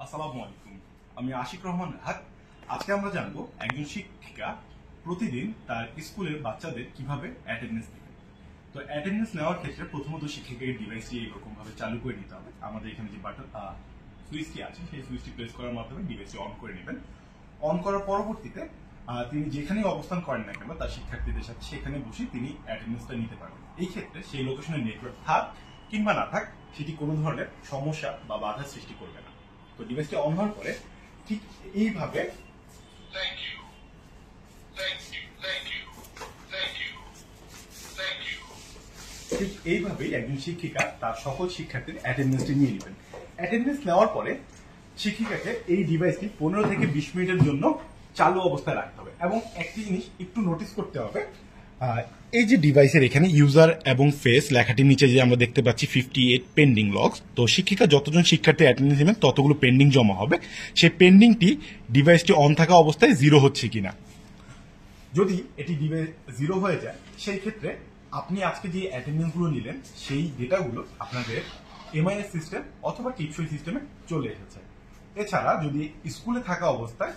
আসসালামু আলাইকুম। আমি আশিক রহমান রাহাত। আজকে আমরা জানবো একজন শিক্ষিকা প্রতিদিন তার স্কুলের বাচ্চাদের কিভাবে অ্যাটেন্ডেন্স নেবে। তো অ্যাটেন্ডেন্স নেওয়ার ক্ষেত্রে প্রথমত শিক্ষকের ডিভাইসটি এইরকম ভাবে চালু করে নিতে হবে। আমাদের এখানে যে বাটন সুইচটি আছে সেই সুইচটি প্রেস করার মাধ্যমে ডিভাইসটি অন করে নেবেন। অন করার পরবর্তীতে তিনি যেখানেই অবস্থান করেন না কেন তার শিক্ষার্থীদের সাথে সেখানে বসে তিনি অ্যাটেন্ডেন্সটা নিতে পারবেন। এই ক্ষেত্রে সেই লোকেশনে নেটওয়ার্ক থাক কিংবা না থাক সেটি কোনো ধরনের সমস্যা বা বাধা সৃষ্টি করবে না। তো ডিভাইসটি অন হওয়ার পরে ঠিক এইভাবে একজন শিক্ষিকা তার সকল শিক্ষার্থীর অ্যাটেন্ডেন্সটি নিয়ে নেবেন। অ্যাটেন্ডেন্স নেওয়ার পরে শিক্ষিকাকে এই ডিভাইসটি 15 থেকে 20 মিনিটের জন্য চালু অবস্থায় রাখতে হবে এবং একটি জিনিস একটু নোটিস করতে হবে, এই যে ডিভাইসের এখানে ইউজার এবং ফেস লেখাটির নিচে যে আমরা দেখতে পাচ্ছি 58 পেন্ডিং লগস। তো শিক্ষিকা যতজন শিক্ষার্থী অ্যাটেন্ডেন্স নেবেন ততগুলো পেন্ডিং জমা হবে। সেই পেন্ডিংটি ডিভাইসটি অন থাকা অবস্থায় জিরো হচ্ছে কিনা। যদি এটি ডিভাইস জিরো হয়ে যায় সেই ক্ষেত্রে আপনি আজকে যে অ্যাটেন্ডেন্স গুলো নিলেন সেই ডেটাগুলো আপনাদের এমআইএস সিস্টেম অথবা টিপসই সিস্টেমে চলে এসেছে। এছাড়া যদি স্কুলে থাকা অবস্থায়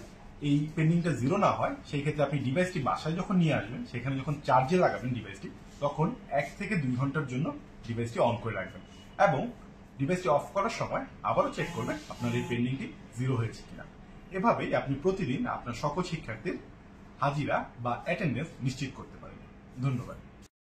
এই পেন্ডিংটা জিরো না হয় সেই ক্ষেত্রে আপনি ডিভাইসটি বাসায় যখন নিয়ে আসবেন সেখানে যখন চার্জে লাগাবেন ডিভাইসটি তখন 1 থেকে 2 ঘন্টার জন্য ডিভাইসটি অন করে রাখবেন এবং ডিভাইসটি অফ করার সময় আবারও চেক করবেন আপনার এই পেন্ডিংটি জিরো হয়েছে কিনা। এভাবেই আপনি প্রতিদিন আপনার সকল শিক্ষার্থীর হাজিরা বা অ্যাটেন্ডেন্স নিশ্চিত করতে পারেন। ধন্যবাদ।